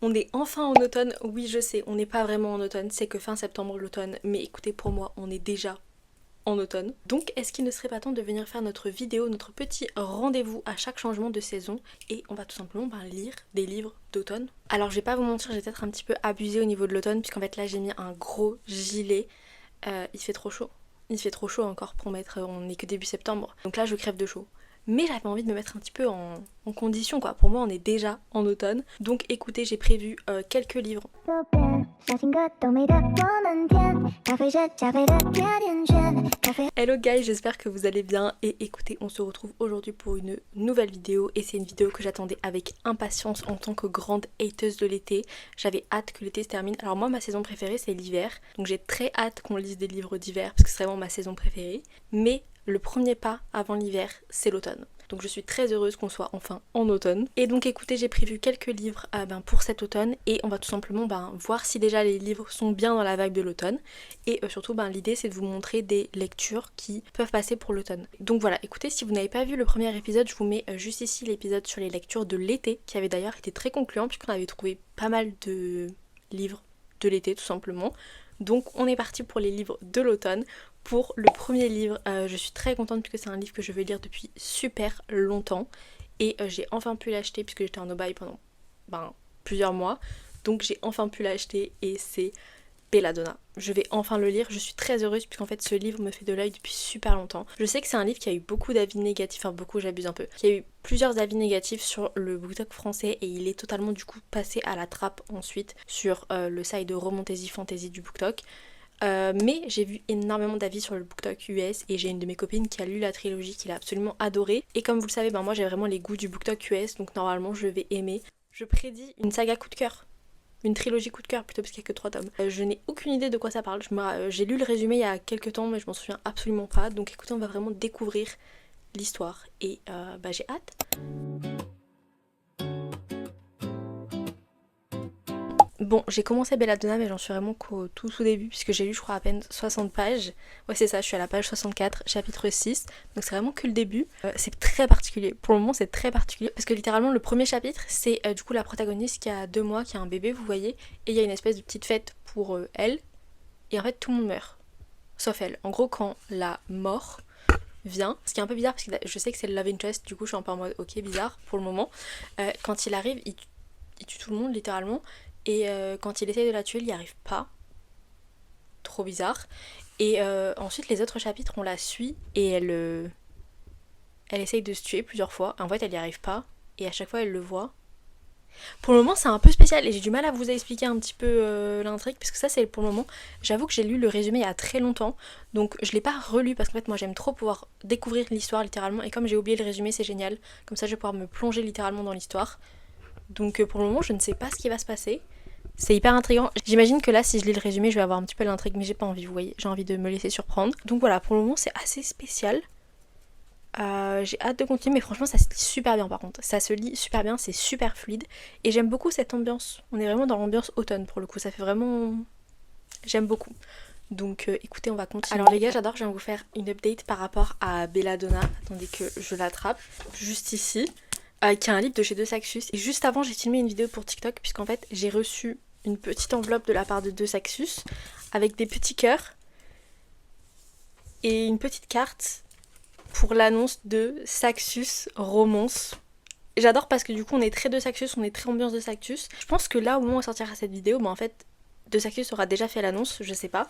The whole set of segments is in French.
On est enfin en automne, oui je sais, on n'est pas vraiment en automne, c'est que fin septembre l'automne, mais écoutez pour moi on est déjà en automne. Donc est-ce qu'il ne serait pas temps de venir faire notre vidéo, notre petit rendez-vous à chaque changement de saison et on va tout simplement lire des livres d'automne. Alors je vais pas vous mentir, j'ai peut-être un petit peu abusé au niveau de l'automne puisqu'en fait là j'ai mis un gros gilet, il fait trop chaud. Il fait trop chaud encore pour mettre, on n'est que début septembre, donc là je crève de chaud. Mais j'avais envie de me mettre un petit peu en condition quoi, pour moi on est déjà en automne. Donc écoutez, j'ai prévu quelques livres. Hello guys, j'espère que vous allez bien et écoutez, on se retrouve aujourd'hui pour une nouvelle vidéo et c'est une vidéo que j'attendais avec impatience en tant que grande hateuse de l'été. J'avais hâte que l'été se termine. Alors moi ma saison préférée c'est l'hiver, donc j'ai très hâte qu'on lise des livres d'hiver parce que c'est vraiment ma saison préférée. Mais le premier pas avant l'hiver c'est l'automne. Donc je suis très heureuse qu'on soit enfin en automne. Et donc écoutez, j'ai prévu quelques livres pour cet automne et on va tout simplement voir si déjà les livres sont bien dans la vibe de l'automne. Et surtout l'idée c'est de vous montrer des lectures qui peuvent passer pour l'automne. Donc voilà, écoutez, si vous n'avez pas vu le premier épisode, je vous mets juste ici l'épisode sur les lectures de l'été qui avait d'ailleurs été très concluant puisqu'on avait trouvé pas mal de livres de l'été tout simplement. Donc on est parti pour les livres de l'automne. Pour le premier livre, je suis très contente puisque c'est un livre que je veux lire depuis super longtemps et j'ai enfin pu l'acheter puisque j'étais en aubaille pendant plusieurs mois. Donc j'ai enfin pu l'acheter et c'est Belladonna. Je vais enfin le lire, je suis très heureuse puisqu'en fait ce livre me fait de l'œil depuis super longtemps. Je sais que c'est un livre qui a eu beaucoup d'avis négatifs, enfin beaucoup j'abuse un peu, qui a eu plusieurs avis négatifs sur le BookTok français et il est totalement du coup passé à la trappe ensuite sur le site de Romantaisie Fantasy du BookTok. Mais j'ai vu énormément d'avis sur le BookTok US et j'ai une de mes copines qui a lu la trilogie, qui l'a absolument adorée. Et comme vous le savez, moi j'ai vraiment les goûts du BookTok US, donc normalement je vais aimer. Je prédis une saga coup de cœur. Une trilogie coup de cœur plutôt parce qu'il n'y a que 3 tomes. Je n'ai aucune idée de quoi ça parle. J'ai lu le résumé il y a quelques temps mais je m'en souviens absolument pas. Donc écoutez, on va vraiment découvrir l'histoire et j'ai hâte. Bon, j'ai commencé Belladonna mais j'en suis vraiment qu'au tout début puisque j'ai lu je crois à peine 60 pages. Ouais c'est ça, je suis à la page 64, chapitre 6. Donc c'est vraiment que le début. C'est très particulier. Pour le moment c'est très particulier parce que littéralement le premier chapitre c'est du coup la protagoniste qui a 2 mois, qui a un bébé vous voyez. Et il y a une espèce de petite fête pour elle. Et en fait tout le monde meurt. Sauf elle. En gros quand la mort vient, ce qui est un peu bizarre parce que je sais que c'est le love interest, du coup je suis un peu en mode ok bizarre pour le moment. Quand il arrive il tue tout le monde littéralement. Et quand il essaye de la tuer, il n'y arrive pas. Trop bizarre. Et ensuite, les autres chapitres, on la suit et elle essaye de se tuer plusieurs fois. En fait, elle n'y arrive pas. Et à chaque fois, elle le voit. Pour le moment, c'est un peu spécial et j'ai du mal à vous expliquer un petit peu l'intrigue parce que ça, c'est pour le moment. J'avoue que j'ai lu le résumé il y a très longtemps. Donc, je ne l'ai pas relu parce qu'en fait, moi, j'aime trop pouvoir découvrir l'histoire littéralement. Et comme j'ai oublié le résumé, c'est génial. Comme ça, je vais pouvoir me plonger littéralement dans l'histoire. Donc, pour le moment, je ne sais pas ce qui va se passer. C'est hyper intriguant. J'imagine que là, si je lis le résumé, je vais avoir un petit peu l'intrigue, mais j'ai pas envie, vous voyez. J'ai envie de me laisser surprendre. Donc voilà, pour le moment, c'est assez spécial. J'ai hâte de continuer, mais franchement, ça se lit super bien par contre. Ça se lit super bien, c'est super fluide. Et j'aime beaucoup cette ambiance. On est vraiment dans l'ambiance automne pour le coup. Ça fait vraiment... J'aime beaucoup. Donc écoutez, on va continuer. Alors les gars, j'adore, je viens de vous faire une update par rapport à Belladonna. Attendez que je l'attrape. Juste ici. Qui est un livre de chez De Saxus. Et juste avant, j'ai filmé une vidéo pour TikTok, puisqu'en fait, j'ai reçu une petite enveloppe de la part de De Saxus, avec des petits cœurs, et une petite carte pour l'annonce de Saxus Romance. J'adore parce que du coup, on est très De Saxus, on est très ambiance De Saxus. Je pense que là, au moment où sortira cette vidéo, en fait, De Saxus aura déjà fait l'annonce, je sais pas.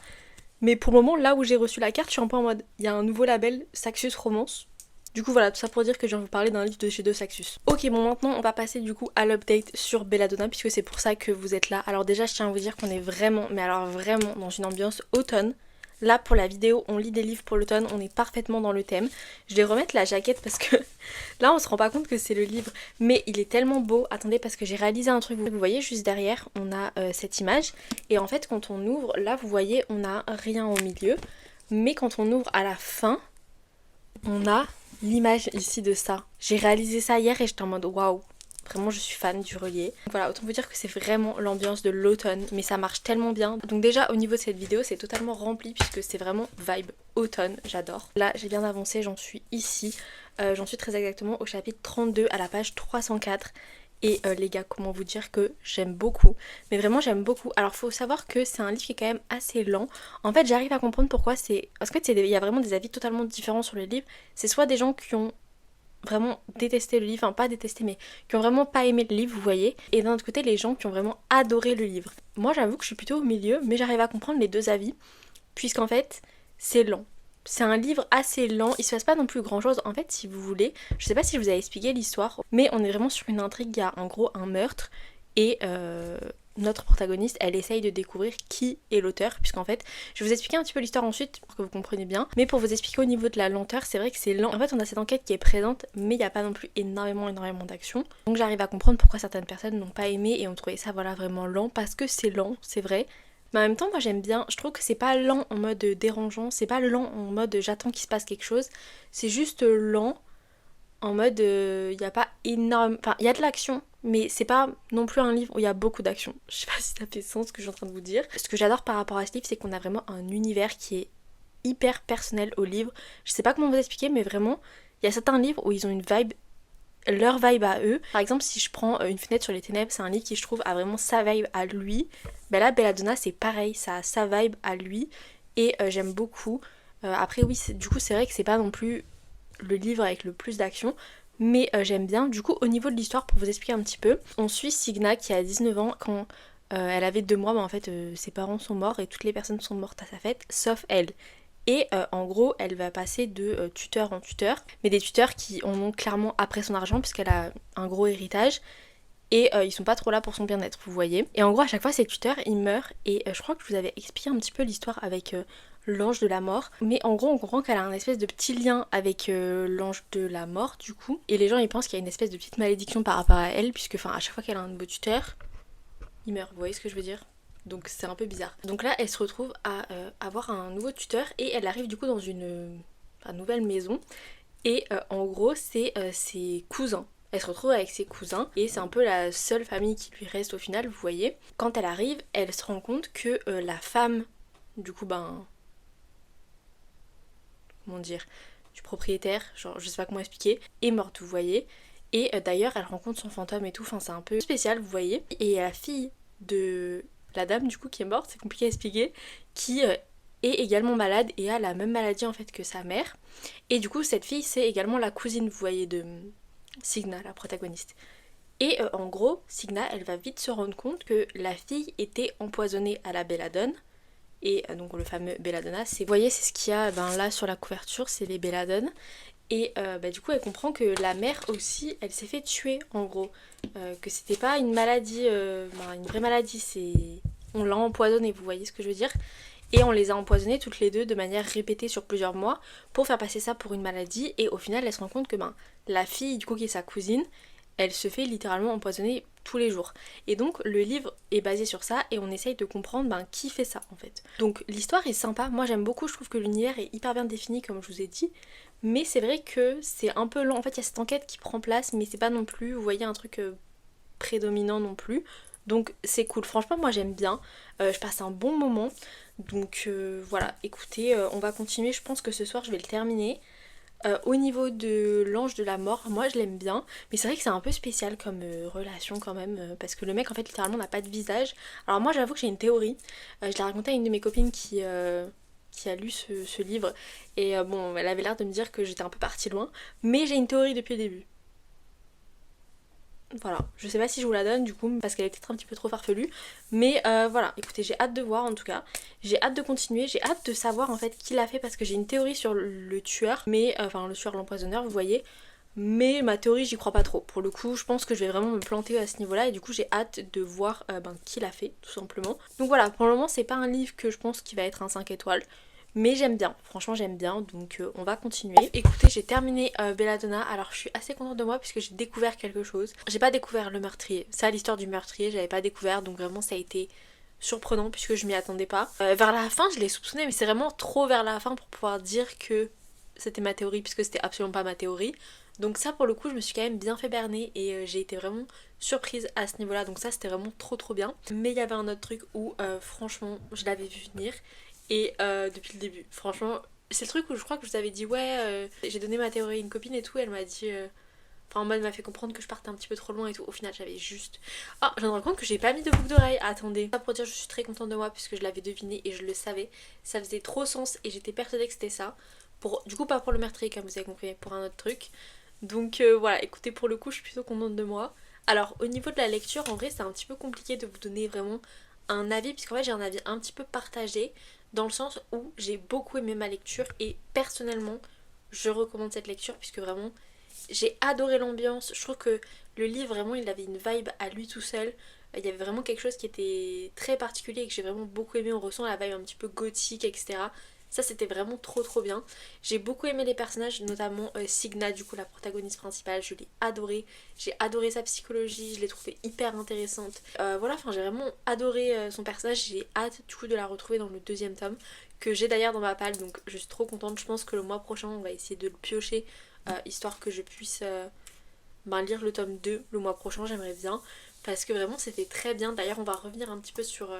Mais pour le moment, là où j'ai reçu la carte, je suis un peu en mode, il y a un nouveau label, Saxus Romance. Du coup voilà, tout ça pour dire que je viens vous parler d'un livre de chez De Saxus. Ok, bon maintenant on va passer du coup à l'update sur Belladonna puisque c'est pour ça que vous êtes là. Alors déjà je tiens à vous dire qu'on est vraiment, mais alors vraiment dans une ambiance automne. Là pour la vidéo on lit des livres pour l'automne, on est parfaitement dans le thème. Je vais remettre la jaquette parce que là on se rend pas compte que c'est le livre. Mais il est tellement beau, attendez parce que j'ai réalisé un truc. Vous voyez juste derrière on a cette image. Et en fait quand on ouvre, là vous voyez on a rien au milieu. Mais quand on ouvre à la fin, on a... l'image ici de ça. J'ai réalisé ça hier et j'étais en mode waouh. Vraiment je suis fan du relié. Voilà, autant vous dire que c'est vraiment l'ambiance de l'automne, mais ça marche tellement bien. Donc déjà au niveau de cette vidéo c'est totalement rempli puisque c'est vraiment vibe automne, j'adore. Là j'ai bien avancé, j'en suis ici. J'en suis très exactement au chapitre 32 à la page 304. Et les gars, comment vous dire que j'aime beaucoup. Mais vraiment j'aime beaucoup. Alors faut savoir que c'est un livre qui est quand même assez lent. En fait j'arrive à comprendre pourquoi c'est... Parce que il y a vraiment des avis totalement différents sur le livre. C'est soit des gens qui ont vraiment détesté le livre, enfin pas détesté mais qui ont vraiment pas aimé le livre, vous voyez. Et d'un autre côté les gens qui ont vraiment adoré le livre. Moi j'avoue que je suis plutôt au milieu, mais j'arrive à comprendre les deux avis. Puisqu'en fait c'est lent. C'est un livre assez lent, il se passe pas non plus grand chose. En fait, si vous voulez, je sais pas si je vous ai expliqué l'histoire, mais on est vraiment sur une intrigue, il y a en gros un meurtre et notre protagoniste, elle essaye de découvrir qui est l'auteur, puisqu'en fait, je vais vous expliquer un petit peu l'histoire ensuite pour que vous compreniez bien, mais pour vous expliquer au niveau de la lenteur, c'est vrai que c'est lent. En fait, on a cette enquête qui est présente, mais il n'y a pas non plus énormément d'action. Donc j'arrive à comprendre pourquoi certaines personnes n'ont pas aimé et ont trouvé ça voilà vraiment lent, parce que c'est lent, c'est vrai. Mais en même temps, moi j'aime bien, je trouve que c'est pas lent en mode dérangeant, c'est pas lent en mode j'attends qu'il se passe quelque chose, c'est juste lent en mode il y a pas énorme... Enfin, il y a de l'action, mais c'est pas non plus un livre où il y a beaucoup d'action. Je sais pas si ça fait sens ce que je suis en train de vous dire. Ce que j'adore par rapport à ce livre, c'est qu'on a vraiment un univers qui est hyper personnel au livre. Je sais pas comment vous expliquer, mais vraiment, il y a certains livres où ils ont une vibe, leur vibe à eux. Par exemple, si je prends Une fenêtre sur les ténèbres, c'est un livre qui je trouve a vraiment sa vibe à lui. Ben là, Belladonna c'est pareil, ça a sa vibe à lui et j'aime beaucoup. Après oui, du coup c'est vrai que c'est pas non plus le livre avec le plus d'action, mais j'aime bien. Du coup au niveau de l'histoire, pour vous expliquer un petit peu, on suit Signa qui a 19 ans quand elle avait 2 mois, en fait ses parents sont morts et toutes les personnes sont mortes à sa fête, sauf elle. Et en gros, elle va passer de tuteur en tuteur, mais des tuteurs qui en ont clairement après son argent, puisqu'elle a un gros héritage, et ils sont pas trop là pour son bien-être, vous voyez. Et en gros, à chaque fois, ces tuteurs, ils meurent, et je crois que je vous avais expliqué un petit peu l'histoire avec l'ange de la mort, mais en gros, on comprend qu'elle a un espèce de petit lien avec l'ange de la mort, du coup, et les gens, ils pensent qu'il y a une espèce de petite malédiction par rapport à elle, puisque, enfin, à chaque fois qu'elle a un nouveau tuteur, il meurt, vous voyez ce que je veux dire ? Donc c'est un peu bizarre. Donc là, elle se retrouve à avoir un nouveau tuteur et elle arrive du coup dans une nouvelle maison. Et en gros, c'est ses cousins. Elle se retrouve avec ses cousins et c'est un peu la seule famille qui lui reste au final, vous voyez. Quand elle arrive, elle se rend compte que la femme, du coup, comment dire, du propriétaire, genre je sais pas comment expliquer, est morte, vous voyez. Et d'ailleurs, elle rencontre son fantôme et tout, enfin c'est un peu spécial, vous voyez. Et la fille de la dame du coup qui est morte, c'est compliqué à expliquer, qui est également malade et a la même maladie en fait que sa mère. Et du coup cette fille c'est également la cousine, vous voyez, de Signa, la protagoniste. Et en gros, Signa elle va vite se rendre compte que la fille était empoisonnée à la belladone. Et donc le fameux belladonna, vous voyez c'est ce qu'il y a là sur la couverture, c'est les belladones. Et du coup elle comprend que la mère aussi elle s'est fait tuer en gros, que c'était pas une maladie, une vraie maladie, on l'a empoisonnée, vous voyez ce que je veux dire. Et on les a empoisonnées toutes les deux de manière répétée sur plusieurs mois pour faire passer ça pour une maladie. Et au final elle se rend compte que la fille du coup qui est sa cousine, elle se fait littéralement empoisonner tous les jours. Et donc le livre est basé sur ça et on essaye de comprendre qui fait ça en fait. Donc l'histoire est sympa, moi j'aime beaucoup, je trouve que l'univers est hyper bien défini comme je vous ai dit. Mais c'est vrai que c'est un peu lent, en fait il y a cette enquête qui prend place mais c'est pas non plus, vous voyez, un truc prédominant non plus. Donc c'est cool, franchement moi j'aime bien, je passe un bon moment. Donc voilà, écoutez, on va continuer, je pense que ce soir je vais le terminer. Au niveau de l'ange de la mort, moi je l'aime bien, mais c'est vrai que c'est un peu spécial comme relation quand même, parce que le mec en fait littéralement n'a pas de visage. Alors moi j'avoue que j'ai une théorie, je l'ai raconté à une de mes copines qui a lu ce livre, et bon elle avait l'air de me dire que j'étais un peu partie loin, mais j'ai une théorie depuis le début. Voilà, je sais pas si je vous la donne du coup parce qu'elle est peut-être un petit peu trop farfelue, mais voilà, écoutez, j'ai hâte de voir en tout cas, j'ai hâte de continuer, j'ai hâte de savoir en fait qui l'a fait parce que j'ai une théorie sur le tueur, mais le tueur, l'empoisonneur, vous voyez, mais ma théorie j'y crois pas trop. Pour le coup, je pense que je vais vraiment me planter à ce niveau-là et du coup j'ai hâte de voir qui l'a fait tout simplement. Donc voilà, pour le moment c'est pas un livre que je pense qui va être un 5 étoiles. Mais j'aime bien, franchement j'aime bien, donc on va continuer. Écoutez, j'ai terminé Belladonna, alors je suis assez contente de moi puisque j'ai découvert quelque chose. J'ai pas découvert le meurtrier, ça l'histoire du meurtrier, j'avais pas découvert, donc vraiment ça a été surprenant puisque je m'y attendais pas. Vers la fin je l'ai soupçonné, mais c'est vraiment trop vers la fin pour pouvoir dire que c'était ma théorie puisque c'était absolument pas ma théorie. Donc ça pour le coup je me suis quand même bien fait berner et j'ai été vraiment surprise à ce niveau là, donc ça c'était vraiment trop bien. Mais il y avait un autre truc où franchement je l'avais vu venir. Et depuis le début, franchement, c'est le truc où je crois que je vous avais dit ouais, j'ai donné ma théorie à une copine et tout, elle m'a dit Enfin en mode m'a fait comprendre que je partais un petit peu trop loin et tout. Au final j'avais juste... Ah, je me rends compte que j'ai pas mis de boucle d'oreille. Attendez. Pas pour dire je suis très contente de moi puisque je l'avais deviné et je le savais. Ça faisait trop sens et j'étais persuadée que c'était ça. Du coup pas pour le meurtrier comme vous avez compris, mais pour un autre truc. Donc voilà, écoutez, pour le coup je suis plutôt contente de moi. Alors au niveau de la lecture, en vrai c'est un petit peu compliqué de vous donner vraiment un avis, puisqu'en fait j'ai un avis un petit peu partagé, dans le sens où j'ai beaucoup aimé ma lecture et personnellement je recommande cette lecture puisque vraiment j'ai adoré l'ambiance. Je trouve que le livre vraiment il avait une vibe à lui tout seul. Il y avait vraiment quelque chose qui était très particulier et que j'ai vraiment beaucoup aimé. On ressent la vibe un petit peu gothique, etc. Ça c'était vraiment trop bien. J'ai beaucoup aimé les personnages, notamment Signa, du coup la protagoniste principale, je l'ai adorée. J'ai adoré sa psychologie, je l'ai trouvée hyper intéressante. Voilà, enfin j'ai vraiment adoré son personnage. J'ai hâte du coup de la retrouver dans le deuxième tome, que j'ai d'ailleurs dans ma palle, donc je suis trop contente. Je pense que le mois prochain on va essayer de le piocher, histoire que je puisse lire le tome 2 le mois prochain, j'aimerais bien. Parce que vraiment c'était très bien. D'ailleurs on va revenir un petit peu sur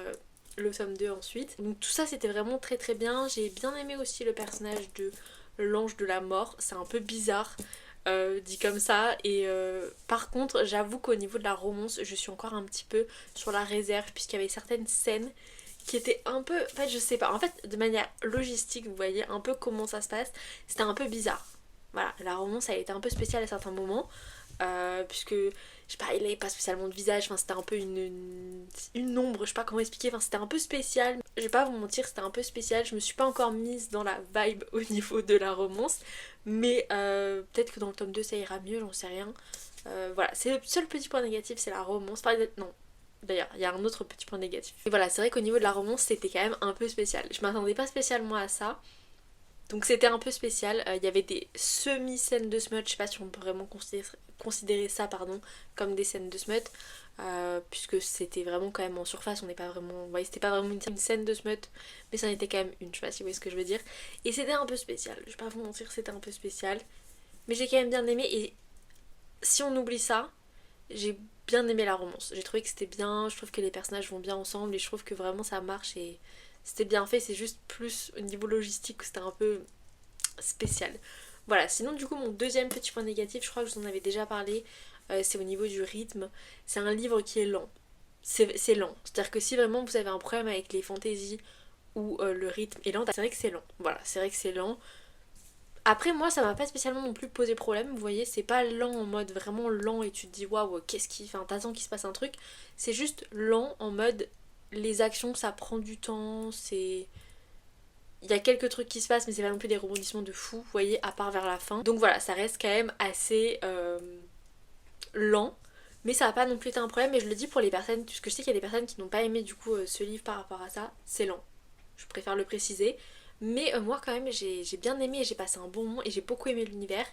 le tome 2 ensuite. Donc tout ça c'était vraiment très bien. J'ai bien aimé aussi le personnage de l'ange de la mort. C'est un peu bizarre dit comme ça. Et par contre j'avoue qu'au niveau de la romance je suis encore un petit peu sur la réserve, puisqu'il y avait certaines scènes qui étaient un peu... En fait je sais pas. En fait de manière logistique, vous voyez un peu comment ça se passe. C'était un peu bizarre. Voilà, la romance a été un peu spéciale à certains moments. Puisque je sais pas, il avait pas spécialement de visage, enfin c'était un peu une ombre, je sais pas comment expliquer, enfin c'était un peu spécial. Je vais pas vous mentir, c'était un peu spécial. Je me suis pas encore mise dans la vibe au niveau de la romance, mais peut-être que dans le tome 2 ça ira mieux, j'en sais rien. Voilà, c'est le seul petit point négatif, c'est la romance. Non, d'ailleurs, il y a un autre petit point négatif. Et voilà, c'est vrai qu'au niveau de la romance, c'était quand même un peu spécial. Je m'attendais pas spécialement à ça. Donc c'était un peu spécial. Il y avait des semi-scènes de smut, je sais pas si on peut vraiment considérer ça comme des scènes de smut, puisque c'était vraiment quand même en surface, on n'est pas vraiment... Vous voyez, c'était pas vraiment une scène de smut, mais ça en était quand même une, je sais pas si vous voyez ce que je veux dire. Et c'était un peu spécial, je vais pas vous mentir, c'était un peu spécial. Mais j'ai quand même bien aimé, et si on oublie ça, j'ai bien aimé la romance. J'ai trouvé que c'était bien, je trouve que les personnages vont bien ensemble, et je trouve que vraiment ça marche, et c'était bien fait. C'est juste plus au niveau logistique, c'était un peu spécial. Voilà, sinon du coup mon deuxième petit point négatif, je crois que je vous en avais déjà parlé, c'est au niveau du rythme. C'est un livre qui est lent. C'est lent. C'est-à-dire que si vraiment vous avez un problème avec les fantaisies où le rythme est lent, c'est vrai que c'est lent. Voilà, c'est vrai que c'est lent. Après moi ça m'a pas spécialement non plus posé problème, vous voyez, c'est pas lent en mode vraiment lent et tu te dis waouh qu'est-ce qui... Enfin t'attends qu'il se passe un truc. C'est juste lent en mode les actions ça prend du temps, c'est... Il y a quelques trucs qui se passent mais c'est pas non plus des rebondissements de fou, vous voyez, à part vers la fin. Donc voilà, ça reste quand même assez lent. Mais ça n'a pas non plus été un problème, et je le dis pour les personnes, puisque je sais qu'il y a des personnes qui n'ont pas aimé du coup ce livre par rapport à ça, c'est lent. Je préfère le préciser. Mais moi quand même j'ai bien aimé et j'ai passé un bon moment et j'ai beaucoup aimé l'univers.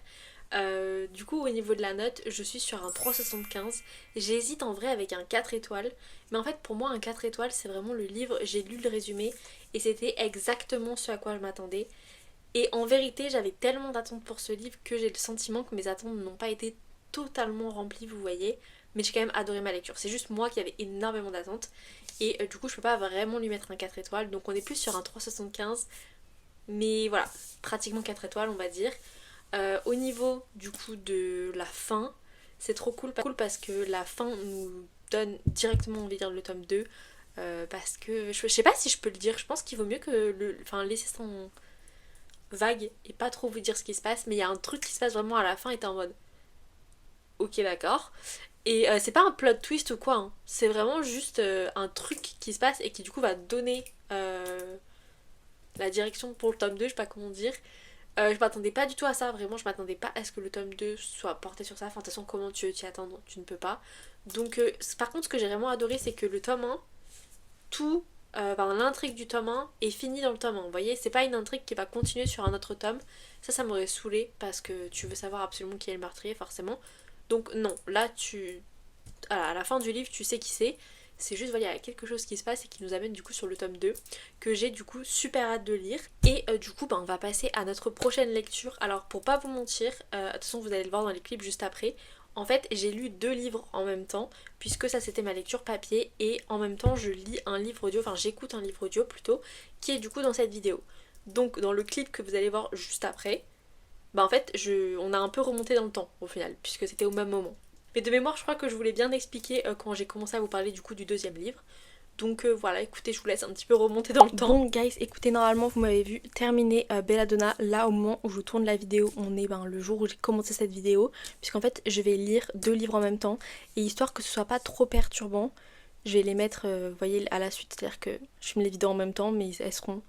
Du coup au niveau de la note je suis sur un 3,75. J'hésite en vrai avec un 4 étoiles. Mais en fait pour moi un 4 étoiles c'est vraiment le livre, j'ai lu le résumé et c'était exactement ce à quoi je m'attendais. Et en vérité j'avais tellement d'attentes pour ce livre que j'ai le sentiment que mes attentes n'ont pas été totalement remplies, vous voyez. Mais j'ai quand même adoré ma lecture. C'est juste moi qui avais énormément d'attentes. Et du coup je peux pas vraiment lui mettre un 4 étoiles. Donc on est plus sur un 3,75. Mais voilà, pratiquement 4 étoiles on va dire. Au niveau du coup de la fin, c'est trop cool parce que la fin nous donne directement envie de lire le tome 2. Parce que je sais pas si je peux le dire, je pense qu'il vaut mieux que laisser ça en vague et pas trop vous dire ce qui se passe. Mais il y a un truc qui se passe vraiment à la fin et t'es en mode ok d'accord. Et c'est pas un plot twist ou quoi, hein. C'est vraiment juste un truc qui se passe et qui du coup va donner la direction pour le tome 2, je sais pas comment dire. Je m'attendais pas du tout à ça, vraiment je m'attendais pas à ce que le tome 2 soit porté sur ça. Enfin de toute façon comment tu t'y attends, tu ne peux pas. Donc par contre ce que j'ai vraiment adoré c'est que le tome 1, tout, l'intrigue du tome 1 est finie dans le tome 1. Vous voyez, c'est pas une intrigue qui va continuer sur un autre tome. Ça m'aurait saoulé parce que tu veux savoir absolument qui est le meurtrier forcément. Donc non, là à la fin du livre tu sais qui c'est. C'est juste voilà, il y a quelque chose qui se passe et qui nous amène du coup sur le tome 2 que j'ai du coup super hâte de lire. Et du coup on va passer à notre prochaine lecture. Alors pour pas vous mentir, de toute façon vous allez le voir dans les clips juste après. En fait j'ai lu 2 livres en même temps, puisque ça c'était ma lecture papier et en même temps je lis un livre audio, enfin j'écoute un livre audio plutôt, qui est du coup dans cette vidéo. Donc dans le clip que vous allez voir juste après, Bah en fait, on a un peu remonté dans le temps au final, puisque c'était au même moment. Mais de mémoire, je crois que je voulais bien expliquer quand j'ai commencé à vous parler du coup du deuxième livre. Donc voilà, écoutez, je vous laisse un petit peu remonter dans le temps. Bon guys, écoutez, normalement vous m'avez vu terminer Belladonna. Là au moment où je tourne la vidéo, on est le jour où j'ai commencé cette vidéo. Puisqu'en fait je vais lire 2 livres en même temps. Et histoire que ce soit pas trop perturbant, je vais les mettre, vous voyez, à la suite. C'est-à-dire que je filme les vidéos en même temps, mais elles seront...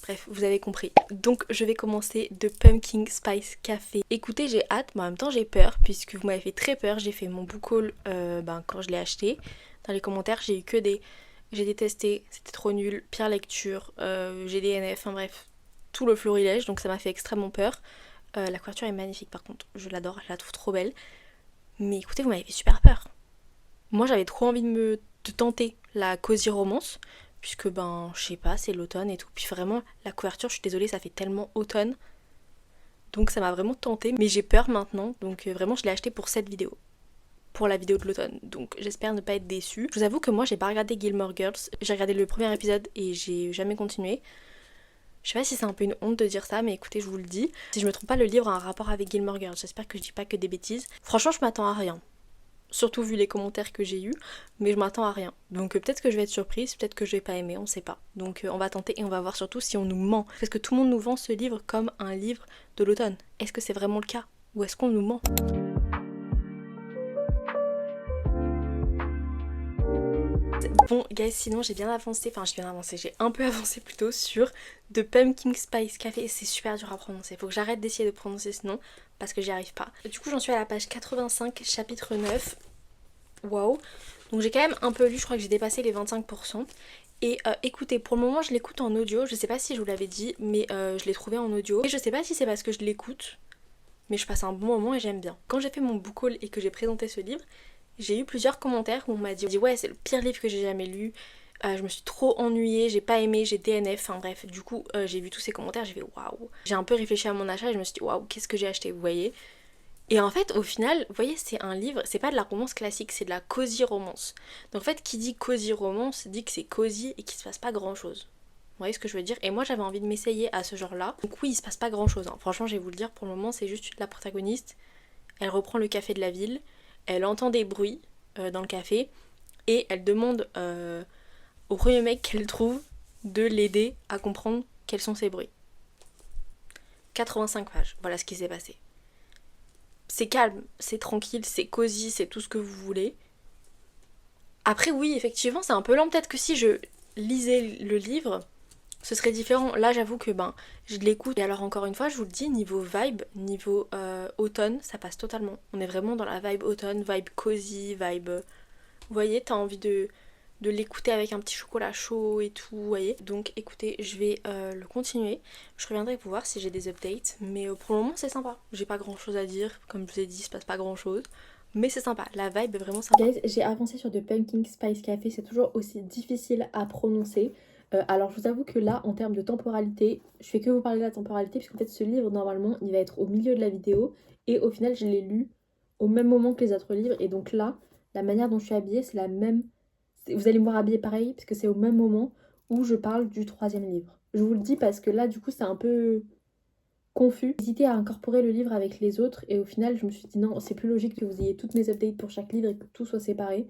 Bref, vous avez compris. Donc je vais commencer de Pumpkin Spice Café. Écoutez, j'ai hâte, mais en même temps j'ai peur, puisque vous m'avez fait très peur. J'ai fait mon book haul quand je l'ai acheté. Dans les commentaires, j'ai eu que des... J'ai détesté, c'était trop nul, pire lecture, GDNF, enfin bref, tout le florilège, donc ça m'a fait extrêmement peur. La couverture est magnifique par contre, je l'adore, je la trouve trop belle. Mais écoutez, vous m'avez fait super peur. Moi j'avais trop envie de tenter la cosy romance, puisque je sais pas, c'est l'automne et tout. Puis vraiment, la couverture, je suis désolée, ça fait tellement automne. Donc ça m'a vraiment tenté, mais j'ai peur maintenant, donc vraiment je l'ai acheté pour cette vidéo. Pour la vidéo de l'automne, donc j'espère ne pas être déçue. Je vous avoue que moi j'ai pas regardé Gilmore Girls, j'ai regardé le premier épisode et j'ai jamais continué. Je sais pas si c'est un peu une honte de dire ça, mais écoutez, je vous le dis. Si je me trompe pas, le livre a un rapport avec Gilmore Girls, j'espère que je dis pas que des bêtises. Franchement, je m'attends à rien. Surtout vu les commentaires que j'ai eus, mais je m'attends à rien. Donc peut-être que je vais être surprise, peut-être que je vais pas aimer, on sait pas. Donc on va tenter et on va voir surtout si on nous ment. Parce que tout le monde nous vend ce livre comme un livre de l'automne. Est-ce que c'est vraiment le cas? Ou est-ce qu'on nous ment? Bon guys, sinon j'ai bien avancé, j'ai un peu avancé plutôt sur The Pumpkin Spice Café. C'est super dur à prononcer, faut que j'arrête d'essayer de prononcer ce nom parce que j'y arrive pas. Du coup j'en suis à la page 85, chapitre 9. Waouh. Donc j'ai quand même un peu lu, je crois que j'ai dépassé les 25%. Et écoutez, pour le moment je l'écoute en audio, je sais pas si je vous l'avais dit, mais je l'ai trouvé en audio. Et je sais pas si c'est parce que je l'écoute, mais je passe un bon moment et j'aime bien. Quand j'ai fait mon book haul et que j'ai présenté ce livre, j'ai eu plusieurs commentaires où on m'a dit ouais c'est le pire livre que j'ai jamais lu, je me suis trop ennuyée, j'ai pas aimé, j'ai DNF, enfin bref, du coup j'ai vu tous ces commentaires, j'ai fait waouh. J'ai un peu réfléchi à mon achat et je me suis dit waouh, qu'est-ce que j'ai acheté, vous voyez. Et en fait au final, vous voyez, c'est un livre, c'est pas de la romance classique, c'est de la cosy romance. Donc en fait qui dit cosy romance dit que c'est cosy et qu'il se passe pas grand chose. Vous voyez ce que je veux dire? Et moi j'avais envie de m'essayer à ce genre là. Donc oui, il se passe pas grand chose, hein. Franchement je vais vous le dire, pour le moment c'est juste la protagoniste. Elle reprend le café de la ville, elle entend des bruits dans le café et elle demande au premier mec qu'elle trouve de l'aider à comprendre quels sont ces bruits. 85 pages, voilà ce qui s'est passé. C'est calme, c'est tranquille, c'est cosy, c'est tout ce que vous voulez. Après oui, effectivement, c'est un peu lent. Peut-être que si je lisais le livre, ce serait différent. Là, j'avoue que je l'écoute. Et alors encore une fois, je vous le dis, niveau vibe, niveau automne, ça passe totalement. On est vraiment dans la vibe automne, vibe cosy, vibe... Vous voyez, t'as envie de l'écouter avec un petit chocolat chaud et tout, vous voyez. Donc écoutez, je vais le continuer. Je reviendrai pour voir si j'ai des updates. Mais pour le moment, c'est sympa. J'ai pas grand chose à dire. Comme je vous ai dit, il se passe pas grand chose. Mais c'est sympa, la vibe est vraiment sympa. Guys, j'ai avancé sur The Pumpkin Spice Café, c'est toujours aussi difficile à prononcer. Alors je vous avoue que là, en termes de temporalité, je fais que vous parler de la temporalité, puisqu'en fait ce livre, normalement, il va être au milieu de la vidéo. Et au final, je l'ai lu au même moment que les autres livres. Et donc là, la manière dont je suis habillée, c'est la même. Vous allez me voir habillée pareil, parce que c'est au même moment où je parle du troisième livre. Je vous le dis parce que là, du coup, c'est un peu confus. J'ai hésité à incorporer le livre avec les autres et au final je me suis dit non, c'est plus logique que vous ayez toutes mes updates pour chaque livre et que tout soit séparé.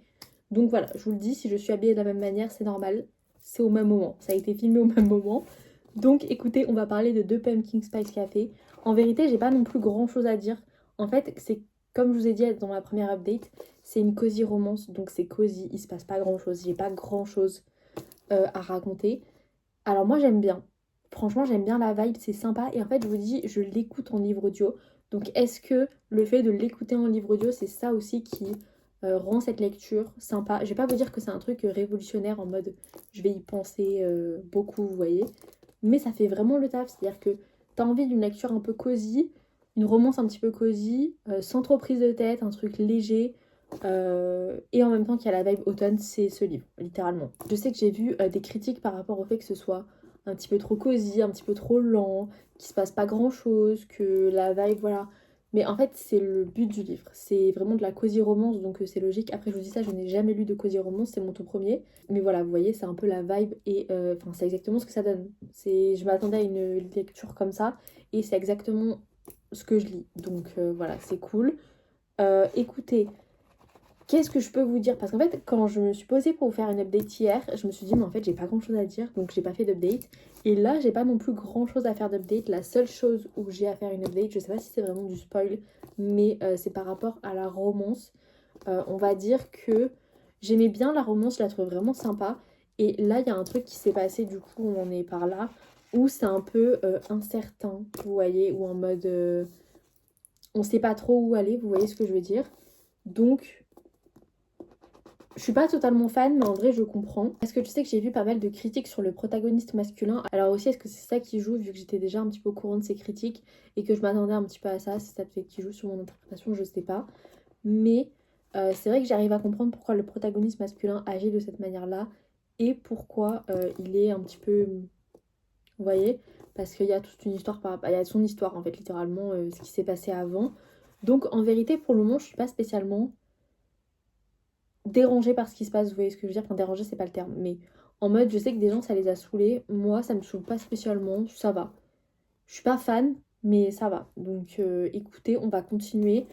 Donc voilà, je vous le dis, si je suis habillée de la même manière, c'est normal, c'est au même moment, ça a été filmé au même moment. Donc écoutez, on va parler de The Pumpkin Spice Café. En vérité, j'ai pas non plus grand chose à dire. En fait, c'est comme je vous ai dit dans ma première update, c'est une cosy romance, donc c'est cosy, il se passe pas grand chose, j'ai pas grand chose à raconter. Alors moi j'aime bien. Franchement j'aime bien la vibe, c'est sympa. Et en fait je vous dis, je l'écoute en livre audio. Donc est-ce que le fait de l'écouter en livre audio, c'est ça aussi qui rend cette lecture sympa? Je vais pas vous dire que c'est un truc révolutionnaire en mode je vais y penser beaucoup, vous voyez. Mais ça fait vraiment le taf. C'est-à-dire que t'as envie d'une lecture un peu cosy, une romance un petit peu cosy, sans trop prise de tête, un truc léger. Et en même temps qu'il y a la vibe automne, c'est ce livre, littéralement. Je sais que j'ai vu des critiques par rapport au fait que ce soit un petit peu trop cosy, un petit peu trop lent, qu'il se passe pas grand chose, que la vibe, voilà. Mais en fait, c'est le but du livre. C'est vraiment de la cosy romance, donc c'est logique. Après, je vous dis ça, je n'ai jamais lu de cosy romance, c'est mon tout premier. Mais voilà, vous voyez, c'est un peu la vibe et c'est exactement ce que ça donne. Je m'attendais à une lecture comme ça et c'est exactement ce que je lis. Donc voilà, c'est cool. Écoutez, qu'est-ce que je peux vous dire? Parce qu'en fait, quand je me suis posée pour vous faire une update hier, je me suis dit, mais en fait, j'ai pas grand chose à dire, donc j'ai pas fait d'update. Et là, j'ai pas non plus grand chose à faire d'update. La seule chose où j'ai à faire une update, je sais pas si c'est vraiment du spoil, mais c'est par rapport à la romance. On va dire que j'aimais bien la romance, je la trouve vraiment sympa. Et là, il y a un truc qui s'est passé, du coup, on en est par là, où c'est un peu incertain, vous voyez, ou en mode on sait pas trop où aller, vous voyez ce que je veux dire. Donc, je suis pas totalement fan, mais en vrai, je comprends. Parce que tu sais que j'ai vu pas mal de critiques sur le protagoniste masculin. Alors aussi, est-ce que c'est ça qui joue, vu que j'étais déjà un petit peu au courant de ces critiques et que je m'attendais un petit peu à ça, si ça fait qui joue sur mon interprétation, je sais pas. Mais c'est vrai que j'arrive à comprendre pourquoi le protagoniste masculin agit de cette manière-là et pourquoi il est un petit peu... Vous voyez? Parce qu'il y a toute une histoire par rapport... Il y a son histoire, en fait, littéralement, ce qui s'est passé avant. Donc, en vérité, pour le moment, je suis pas spécialement dérangée par ce qui se passe, vous voyez ce que je veux dire? Enfin, dérangée, c'est pas le terme, mais en mode, je sais que des gens, ça les a saoulés. Moi, ça me saoule pas spécialement, ça va. Je suis pas fan, mais ça va. Donc, écoutez, on va continuer.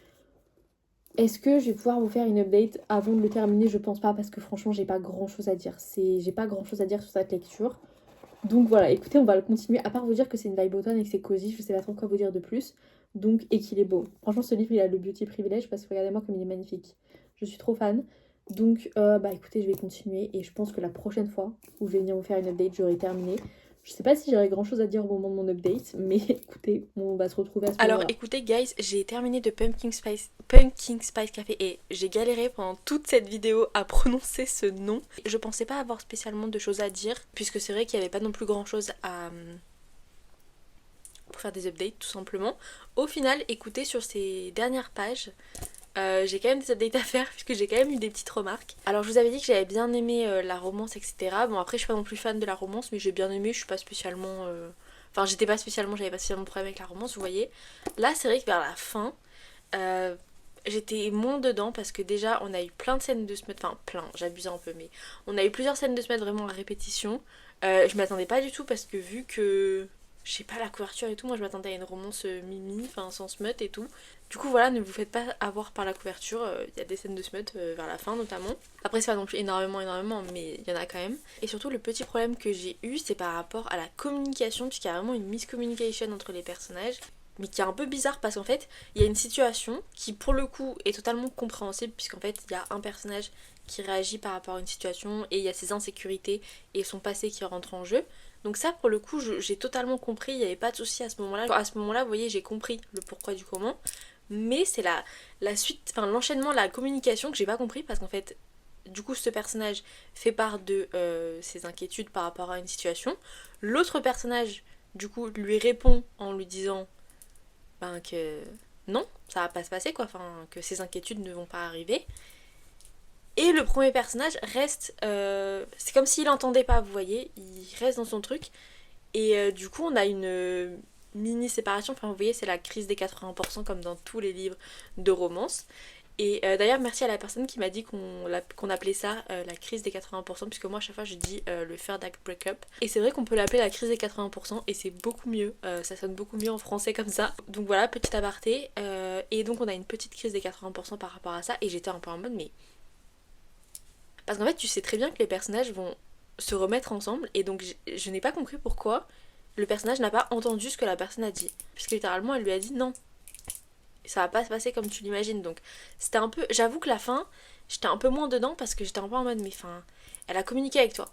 Est-ce que je vais pouvoir vous faire une update avant de le terminer? Je pense pas, parce que franchement, j'ai pas grand chose à dire. J'ai pas grand chose à dire sur cette lecture. Donc voilà, écoutez, on va le continuer. À part vous dire que c'est une vibe automne et que c'est cosy, je sais pas trop quoi vous dire de plus. Donc, et qu'il est beau. Franchement, ce livre, il a le beauty privilège parce que regardez-moi comme il est magnifique. Je suis trop fan. Donc, bah écoutez, je vais continuer et je pense que la prochaine fois où je vais venir vous faire une update, j'aurai terminé. Je sais pas si j'aurai grand chose à dire au moment de mon update, mais écoutez, on va se retrouver à ce moment-là. Alors écoutez, guys, j'ai terminé de Pumpkin Spice Café et j'ai galéré pendant toute cette vidéo à prononcer ce nom. Je pensais pas avoir spécialement de choses à dire, puisque c'est vrai qu'il n'y avait pas non plus grand chose à... pour faire des updates tout simplement. Au final, écoutez, sur ces dernières pages, j'ai quand même des updates à faire puisque j'ai quand même eu des petites remarques. Alors je vous avais dit que j'avais bien aimé la romance, etc. Bon après je suis pas non plus fan de la romance, mais j'ai bien aimé, je suis pas spécialement... Enfin j'étais pas spécialement, j'avais pas spécialement de problème avec la romance, vous voyez. Là c'est vrai que vers la fin, j'étais moins dedans parce que déjà on a eu plein de scènes de se mettre... Enfin plein, j'abuse un peu, mais on a eu plusieurs scènes de se mettre vraiment à répétition. Je m'attendais pas du tout parce que vu que... Je sais pas, la couverture et tout, moi je m'attendais à une romance mimi, enfin sans smut et tout. Du coup voilà, ne vous faites pas avoir par la couverture, il y a des scènes de smut vers la fin notamment. Après c'est pas non plus énormément, mais il y en a quand même. Et surtout le petit problème que j'ai eu, c'est par rapport à la communication, puisqu'il y a vraiment une miscommunication entre les personnages. Mais qui est un peu bizarre parce qu'en fait, il y a une situation qui pour le coup est totalement compréhensible, puisqu'en fait il y a un personnage qui réagit par rapport à une situation et il y a ses insécurités et son passé qui rentre en jeu. Donc ça pour le coup j'ai totalement compris, il n'y avait pas de souci à ce moment-là. À ce moment-là, vous voyez, j'ai compris le pourquoi du comment. Mais c'est la suite, enfin l'enchaînement, la communication que j'ai pas compris parce qu'en fait, du coup ce personnage fait part de ses inquiétudes par rapport à une situation. L'autre personnage, du coup, lui répond en lui disant que non, ça va pas se passer quoi, enfin que ses inquiétudes ne vont pas arriver. Et le premier personnage reste, c'est comme s'il entendait pas, vous voyez, il reste dans son truc. Et du coup, on a une mini séparation. Enfin, vous voyez, c'est la crise des 80% comme dans tous les livres de romance. Et d'ailleurs, merci à la personne qui m'a dit qu'on appelait ça la crise des 80%, puisque moi, à chaque fois, je dis le third act breakup. Et c'est vrai qu'on peut l'appeler la crise des 80%, et c'est beaucoup mieux. Ça sonne beaucoup mieux en français comme ça. Donc voilà, petit aparté. Et donc, on a une petite crise des 80% par rapport à ça. Et j'étais un peu en mode, mais parce qu'en fait, tu sais très bien que les personnages vont se remettre ensemble, et donc je n'ai pas compris pourquoi le personnage n'a pas entendu ce que la personne a dit. Puisque littéralement, elle lui a dit non, ça va pas se passer comme tu l'imagines. Donc c'était un peu... J'avoue que la fin, j'étais un peu moins dedans parce que j'étais un peu en mode, mais enfin, elle a communiqué avec toi.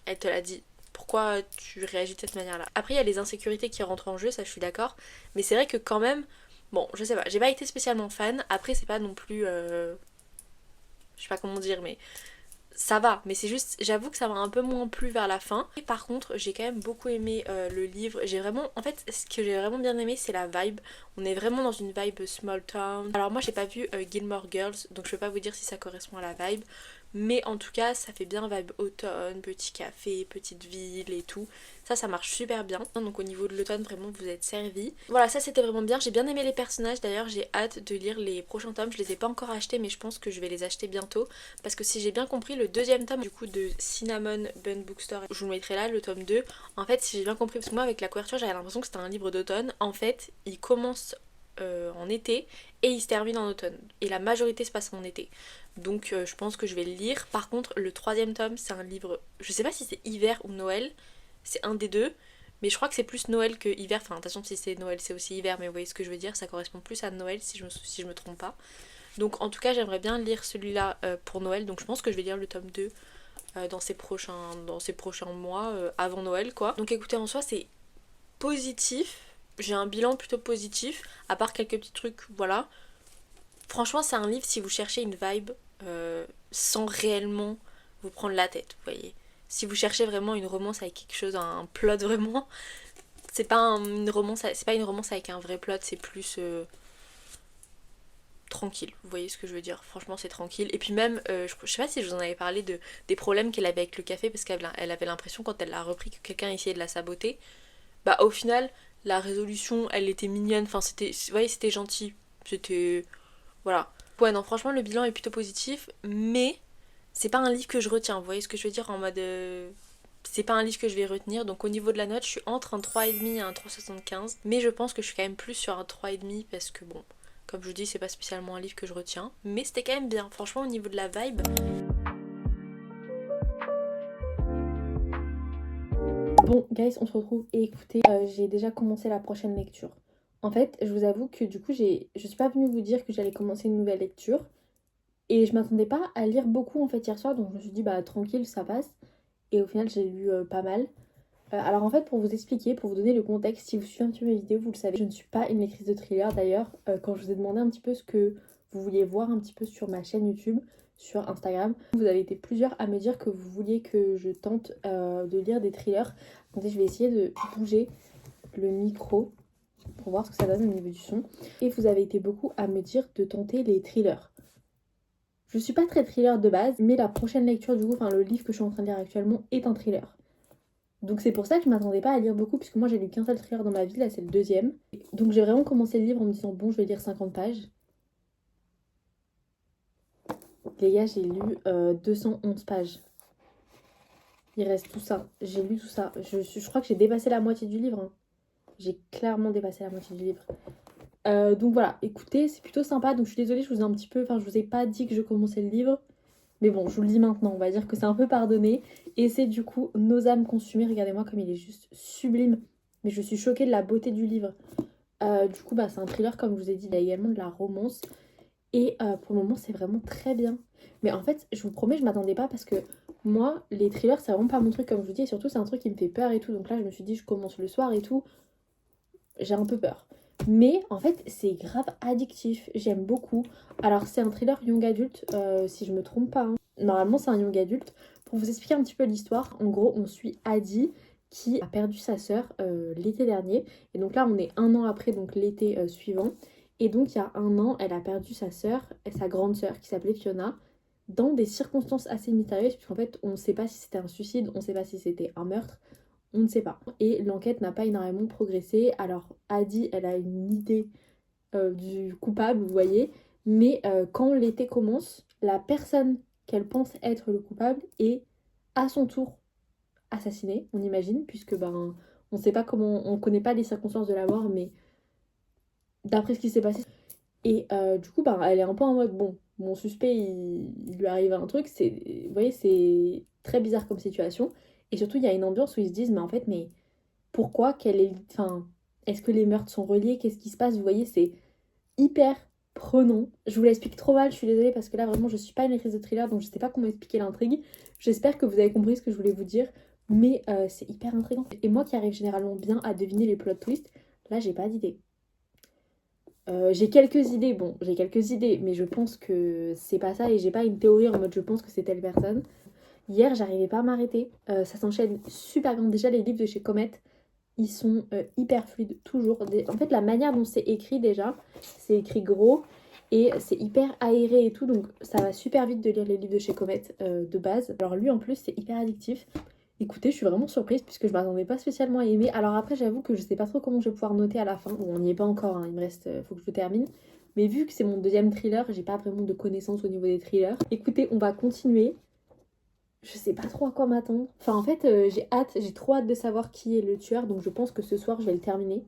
Elle te l'a dit. Pourquoi tu réagis de cette manière-là? Après, il y a les insécurités qui rentrent en jeu, ça je suis d'accord. Mais c'est vrai que quand même, bon, je sais pas, j'ai pas été spécialement fan. Après, c'est pas non plus... Je sais pas comment dire, mais ça va, mais c'est juste, j'avoue que ça m'a un peu moins plu vers la fin. Et par contre, j'ai quand même beaucoup aimé le livre. J'ai vraiment, en fait, ce que j'ai vraiment bien aimé, c'est la vibe. On est vraiment dans une vibe small town. Alors moi, j'ai pas vu Gilmore Girls, donc je peux pas vous dire si ça correspond à la vibe. Mais en tout cas, ça fait bien vibe automne, petit café, petite ville et tout. Ça marche super bien. Donc au niveau de l'automne, vraiment, vous êtes servis. Voilà, ça c'était vraiment bien. J'ai bien aimé les personnages. D'ailleurs, j'ai hâte de lire les prochains tomes. Je les ai pas encore achetés, mais je pense que je vais les acheter bientôt. Parce que si j'ai bien compris, le deuxième tome du coup de Cinnamon Bun Bookstore, je vous le mettrai là, le tome 2. En fait, si j'ai bien compris, parce que moi avec la couverture, j'avais l'impression que c'était un livre d'automne. En fait, il commence en été et il se termine en automne. Et la majorité se passe en été. Donc je pense que je vais le lire. Par contre, le troisième tome, c'est un livre, je sais pas si c'est hiver ou Noël, c'est un des deux. Mais je crois que c'est plus Noël que hiver. Enfin, attention, si c'est Noël, c'est aussi hiver. Mais vous voyez ce que je veux dire, ça correspond plus à Noël si je me trompe pas. Donc en tout cas, j'aimerais bien lire celui-là pour Noël. Donc je pense que je vais lire le tome 2 dans ces prochains mois, avant Noël quoi. Donc écoutez, en soi, c'est positif. J'ai un bilan plutôt positif, à part quelques petits trucs, voilà. Franchement, c'est un livre si vous cherchez une vibe sans réellement vous prendre la tête, vous voyez. Si vous cherchez vraiment une romance avec quelque chose, un plot vraiment, c'est pas une romance avec un vrai plot, c'est plus tranquille, vous voyez ce que je veux dire. Franchement, c'est tranquille. Et puis même, je sais pas si je vous en avais parlé des problèmes qu'elle avait avec le café, parce qu'elle avait l'impression quand elle l'a repris que quelqu'un essayait de la saboter. Bah au final, la résolution, elle était mignonne, enfin c'était, vous voyez, c'était gentil. C'était, voilà. Ouais, non, franchement, le bilan est plutôt positif, mais c'est pas un livre que je retiens, vous voyez ce que je veux dire, en mode... c'est pas un livre que je vais retenir, donc au niveau de la note, je suis entre un 3,5 et un 3,75, mais je pense que je suis quand même plus sur un 3,5 parce que bon, comme je vous dis, c'est pas spécialement un livre que je retiens, mais c'était quand même bien, franchement, au niveau de la vibe... Bon, guys, on se retrouve et écoutez, j'ai déjà commencé la prochaine lecture. En fait, je vous avoue que du coup, je suis pas venue vous dire que j'allais commencer une nouvelle lecture. Et je m'attendais pas à lire beaucoup en fait hier soir, donc je me suis dit bah tranquille, ça passe. Et au final, j'ai lu pas mal. Alors en fait, pour vous expliquer, pour vous donner le contexte, si vous suivez un petit peu mes vidéos, vous le savez, je ne suis pas une lectrice de thriller. D'ailleurs, quand je vous ai demandé un petit peu ce que vous vouliez voir un petit peu sur ma chaîne YouTube, sur Instagram, vous avez été plusieurs à me dire que vous vouliez que je tente de lire des thrillers. Donc je vais essayer de bouger le micro pour voir ce que ça donne au niveau du son. Et vous avez été beaucoup à me dire de tenter les thrillers. Je suis pas très thriller de base, mais la prochaine lecture du coup, enfin le livre que je suis en train de lire actuellement est un thriller. Donc c'est pour ça que je m'attendais pas à lire beaucoup, puisque moi j'ai lu qu'un seul thriller dans ma vie, là c'est le deuxième. Donc j'ai vraiment commencé le livre en me disant bon je vais lire 50 pages. Les gars, j'ai lu 211 pages. Il reste tout ça, j'ai lu tout ça. Je crois que j'ai dépassé la moitié du livre. Hein. J'ai clairement dépassé la moitié du livre. Donc voilà, écoutez, c'est plutôt sympa. Donc je suis désolée, je vous ai un petit peu... Enfin, je vous ai pas dit que je commençais le livre. Mais bon, je vous le dis maintenant, on va dire que c'est un peu pardonné. Et c'est du coup Nos âmes consumées. Regardez-moi comme il est juste sublime. Mais je suis choquée de la beauté du livre. Du coup, bah, c'est un thriller, comme je vous ai dit. Il y a également de la romance. Et pour le moment, c'est vraiment très bien. Mais en fait, je vous promets, je m'attendais pas parce que moi, les thrillers, c'est vraiment pas mon truc, comme je vous dis. Et surtout, c'est un truc qui me fait peur et tout. Donc là, je me suis dit, je commence le soir et tout. J'ai un peu peur. Mais en fait, c'est grave addictif. J'aime beaucoup. Alors, c'est un thriller young adulte, si je me trompe pas. Hein. Normalement, c'est un young adulte. Pour vous expliquer un petit peu l'histoire, en gros, on suit Adi qui a perdu sa sœur l'été dernier. Et donc là, on est un an après, donc l'été suivant. Et donc, il y a un an, elle a perdu sa sœur, sa grande sœur, qui s'appelait Fiona, dans des circonstances assez mystérieuses, puisqu'en fait, on ne sait pas si c'était un suicide, on ne sait pas si c'était un meurtre. On ne sait pas. Et l'enquête n'a pas énormément progressé. Alors, Adi, elle a une idée du coupable, vous voyez. Mais quand l'été commence, la personne qu'elle pense être le coupable est à son tour assassinée, on imagine, puisque ben on sait pas comment, on connaît pas les circonstances de la mort, mais d'après ce qui s'est passé. Et du coup, ben, elle est un peu en mode bon, mon suspect, il lui arrive un truc, c'est, vous voyez, c'est très bizarre comme situation. Et surtout, il y a une ambiance où ils se disent, mais en fait, mais pourquoi qu'elle est... Enfin, est-ce que les meurtres sont reliés? Qu'est-ce qui se passe? Vous voyez, c'est hyper prenant. Je vous l'explique trop mal, je suis désolée, parce que là, vraiment, je suis pas une lectrice de thriller, donc je sais pas comment expliquer l'intrigue. J'espère que vous avez compris ce que je voulais vous dire, mais c'est hyper intriguant. Et moi qui arrive généralement bien à deviner les plot twists, là, j'ai pas d'idée. J'ai quelques idées, bon, j'ai quelques idées, mais je pense que c'est pas ça, et j'ai pas une théorie en mode je pense que c'est telle personne. Hier, j'arrivais pas à m'arrêter, ça s'enchaîne super bien. Déjà, les livres de chez Comet, ils sont hyper fluides, toujours. En fait, la manière dont c'est écrit déjà, c'est écrit gros et c'est hyper aéré et tout, donc ça va super vite de lire les livres de chez Comet de base. Alors lui, en plus, c'est hyper addictif. Écoutez, je suis vraiment surprise puisque je m'attendais pas spécialement à aimer. Alors après, j'avoue que je sais pas trop comment je vais pouvoir noter à la fin. Bon, on n'y est pas encore, hein. Il me reste, faut que je termine. Mais vu que c'est mon deuxième thriller, j'ai pas vraiment de connaissances au niveau des thrillers. Écoutez, on va continuer. Je sais pas trop à quoi m'attendre. Enfin, en fait, j'ai trop hâte de savoir qui est le tueur. Donc, je pense que ce soir, je vais le terminer.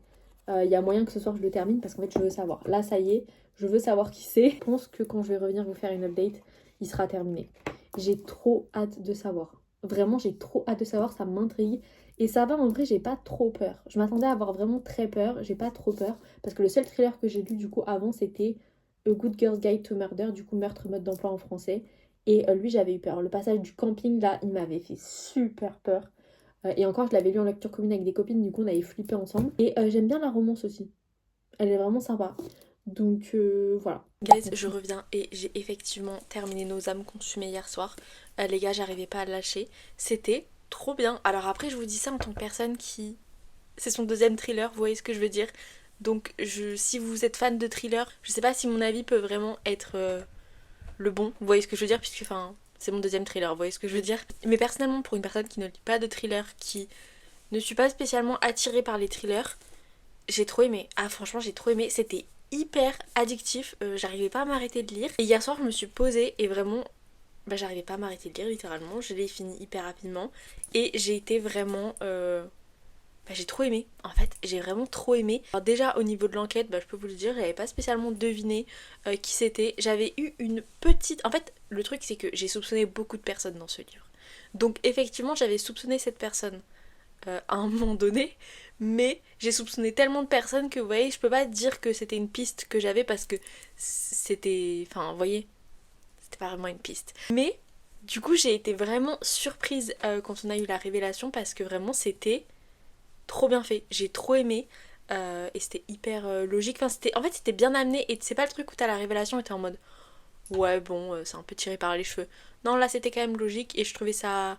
Il y a moyen que ce soir je le termine parce qu'en fait je veux savoir. Là ça y est, je veux savoir qui c'est. Je pense que quand je vais revenir vous faire une update, il sera terminé. J'ai trop hâte de savoir. Vraiment j'ai trop hâte de savoir, ça m'intrigue. Et ça va en vrai, j'ai pas trop peur. Je m'attendais à avoir vraiment très peur, j'ai pas trop peur. Parce que le seul thriller que j'ai lu du coup avant c'était A Good Girl's Guide to Murder, du coup meurtre mode d'emploi en français. Et lui j'avais eu peur. Le passage du camping là, il m'avait fait super peur. Et encore, je l'avais lu en lecture commune avec des copines, du coup on avait flippé ensemble. Et j'aime bien la romance aussi. Elle est vraiment sympa. Donc voilà. Guys, je reviens et j'ai effectivement terminé Nos âmes consumées hier soir. Les gars, j'arrivais pas à le lâcher. C'était trop bien. Alors après, je vous dis ça en tant que personne qui... C'est son deuxième thriller, vous voyez ce que je veux dire. Donc si vous êtes fan de thriller, je sais pas si mon avis peut vraiment être le bon. Vous voyez ce que je veux dire, puisque enfin... C'est mon deuxième thriller, vous voyez ce que je veux dire. Mais personnellement, pour une personne qui ne lit pas de thriller, qui ne suis pas spécialement attirée par les thrillers, j'ai trop aimé. Ah franchement j'ai trop aimé. C'était hyper addictif. J'arrivais pas à m'arrêter de lire. Et hier soir je me suis posée et vraiment... Bah j'arrivais pas à m'arrêter de lire littéralement. Je l'ai fini hyper rapidement. Et j'ai été vraiment... Bah, j'ai trop aimé. En fait j'ai vraiment trop aimé. Alors déjà au niveau de l'enquête, bah, je peux vous le dire, j'avais pas spécialement deviné qui c'était. J'avais eu une petite... En fait le truc c'est que j'ai soupçonné beaucoup de personnes dans ce livre. Donc effectivement j'avais soupçonné cette personne à un moment donné, mais j'ai soupçonné tellement de personnes que vous voyez, je peux pas dire que c'était une piste que j'avais parce que c'était... Enfin, vous voyez, c'était pas vraiment une piste. Mais du coup, j'ai été vraiment surprise quand on a eu la révélation parce que vraiment c'était trop bien fait. J'ai trop aimé et c'était hyper logique. Enfin, en fait, c'était bien amené et c'est pas le truc où t'as la révélation et t'es en mode ouais, bon, c'est un peu tiré par les cheveux. Non, là, c'était quand même logique et je trouvais ça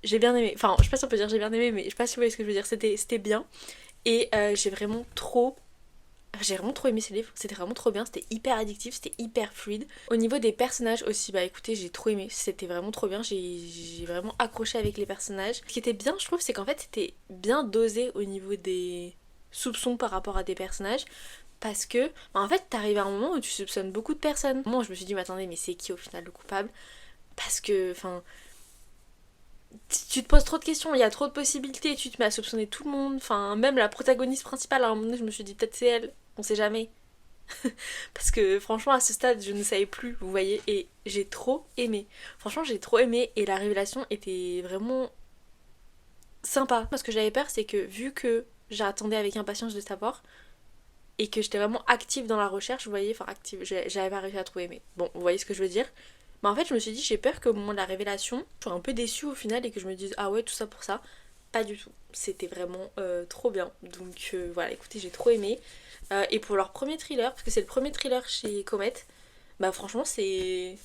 j'ai bien aimé. Enfin, je sais pas si on peut dire j'ai bien aimé, mais je sais pas si vous voyez ce que je veux dire. C'était bien. Et j'ai vraiment trop aimé ce livre. C'était vraiment trop bien. C'était hyper addictif. C'était hyper fluide. Au niveau des personnages aussi, bah écoutez, j'ai trop aimé. C'était vraiment trop bien. J'ai vraiment accroché avec les personnages. Ce qui était bien, je trouve, c'est qu'en fait, c'était bien dosé au niveau des soupçons par rapport à des personnages. Parce que, bah, en fait, t'arrives à un moment où tu soupçonnes beaucoup de personnes. Moi, je me suis dit, mais attendez, mais c'est qui au final le coupable? Parce que, enfin, tu te poses trop de questions, il y a trop de possibilités, tu te mets à soupçonner tout le monde, enfin même la protagoniste principale, à un moment donné je me suis dit peut-être c'est elle, on sait jamais. Parce que franchement à ce stade je ne savais plus, vous voyez, et j'ai trop aimé. Franchement j'ai trop aimé et la révélation était vraiment sympa. Ce que j'avais peur c'est que vu que j'attendais avec impatience de savoir et que j'étais vraiment active dans la recherche, vous voyez, enfin active, j'avais pas réussi à trouver, mais bon, vous voyez ce que je veux dire. Mais en fait, je me suis dit, j'ai peur qu'au moment de la révélation, je sois un peu déçue au final et que je me dise, ah ouais, tout ça pour ça. Pas du tout. C'était vraiment trop bien. Donc voilà, écoutez, j'ai trop aimé. Et pour leur premier thriller, parce que c'est le premier thriller chez Comet, bah franchement, c'est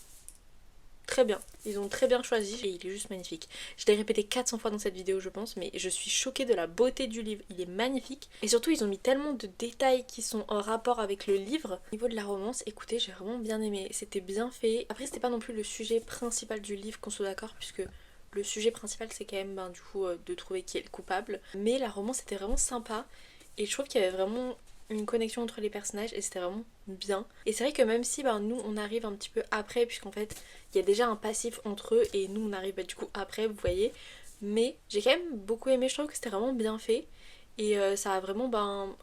très bien. Ils ont très bien choisi et il est juste magnifique. Je l'ai répété 400 fois dans cette vidéo je pense, mais je suis choquée de la beauté du livre. Il est magnifique. Et surtout ils ont mis tellement de détails qui sont en rapport avec le livre. Au niveau de la romance, écoutez, j'ai vraiment bien aimé. C'était bien fait. Après c'était pas non plus le sujet principal du livre, qu'on soit d'accord, puisque le sujet principal c'est quand même du coup de trouver qui est le coupable. Mais la romance était vraiment sympa. Et je trouve qu'il y avait vraiment une connexion entre les personnages et c'était vraiment bien. Et c'est vrai que même si nous on arrive un petit peu après, puisqu'en fait il y a déjà un passif entre eux et nous on arrive du coup après, vous voyez. Mais j'ai quand même beaucoup aimé, je trouve que c'était vraiment bien fait. Et ça a vraiment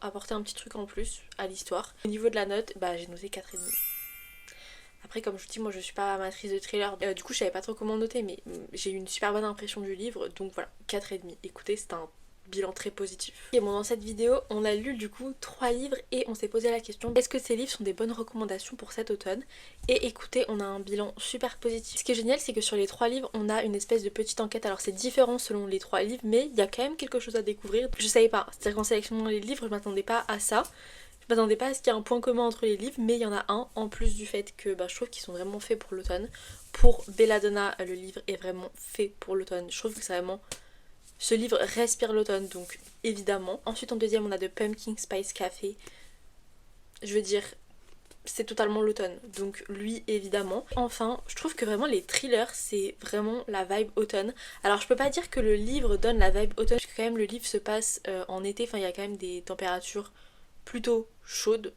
apporté un petit truc en plus à l'histoire. Au niveau de la note, j'ai noté 4,5. Après comme je vous dis, moi je suis pas amatrice de thriller, du coup je savais pas trop comment noter, mais j'ai eu une super bonne impression du livre, donc voilà, 4,5. Écoutez, c'est un bilan très positif. Et bon, dans cette vidéo, on a lu du coup 3 livres et on s'est posé la question, est-ce que ces livres sont des bonnes recommandations pour cet automne? Et écoutez, on a un bilan super positif. Ce qui est génial, c'est que sur les 3 livres, on a une espèce de petite enquête. Alors c'est différent selon les 3 livres, mais il y a quand même quelque chose à découvrir. Je savais pas, c'est-à-dire qu'en sélectionnant les livres, je m'attendais pas à ça. Je m'attendais pas à ce qu'il y ait un point commun entre les livres, mais il y en a un, en plus du fait que je trouve qu'ils sont vraiment faits pour l'automne. Pour Belladonna, le livre est vraiment fait pour l'automne. Je trouve que c'est vraiment... Ce livre respire l'automne, donc évidemment. Ensuite en deuxième on a The Pumpkin Spice Café. Je veux dire, c'est totalement l'automne, donc lui évidemment. Enfin, je trouve que vraiment les thrillers c'est vraiment la vibe automne. Alors je peux pas dire que le livre donne la vibe automne, parce que quand même le livre se passe en été, enfin il y a quand même des températures plutôt chaudes.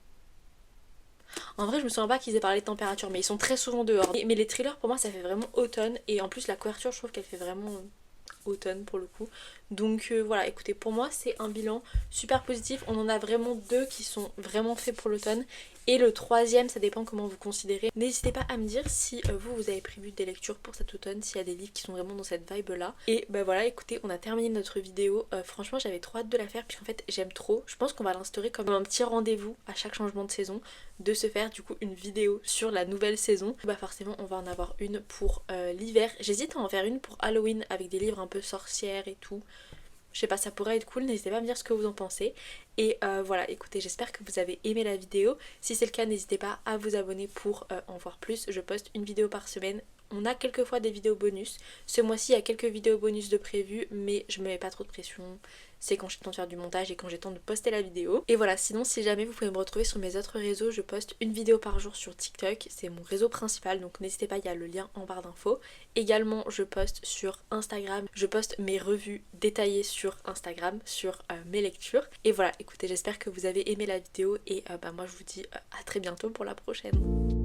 En vrai je me souviens pas qu'ils aient parlé de température, mais ils sont très souvent dehors. Mais les thrillers pour moi ça fait vraiment automne, et en plus la couverture je trouve qu'elle fait vraiment... automne pour le coup. Donc voilà, écoutez, pour moi c'est un bilan super positif. On en a vraiment deux qui sont vraiment faits pour l'automne. Et le troisième, ça dépend comment vous considérez. N'hésitez pas à me dire si vous avez prévu des lectures pour cet automne, s'il y a des livres qui sont vraiment dans cette vibe là. Et bah voilà, écoutez, on a terminé notre vidéo. Franchement j'avais trop hâte de la faire puisqu'en fait j'aime trop. Je pense qu'on va l'instaurer comme un petit rendez-vous à chaque changement de saison, de se faire du coup une vidéo sur la nouvelle saison. Bah forcément on va en avoir une pour l'hiver. J'hésite à en faire une pour Halloween avec des livres un peu sorcières et tout. Je sais pas, ça pourrait être cool, n'hésitez pas à me dire ce que vous en pensez. Et voilà, écoutez, j'espère que vous avez aimé la vidéo. Si c'est le cas, n'hésitez pas à vous abonner pour en voir plus. Je poste une vidéo par semaine. On a quelquefois des vidéos bonus. Ce mois-ci, il y a quelques vidéos bonus de prévues, mais je me mets pas trop de pression. C'est quand j'ai le temps de faire du montage et quand j'ai le temps de poster la vidéo. Et voilà, sinon si jamais vous pouvez me retrouver sur mes autres réseaux, je poste une vidéo par jour sur TikTok. C'est mon réseau principal, donc n'hésitez pas, il y a le lien en barre d'infos. Également, je poste sur Instagram. Je poste mes revues détaillées sur Instagram, sur mes lectures. Et voilà, écoutez, j'espère que vous avez aimé la vidéo et moi je vous dis à très bientôt pour la prochaine.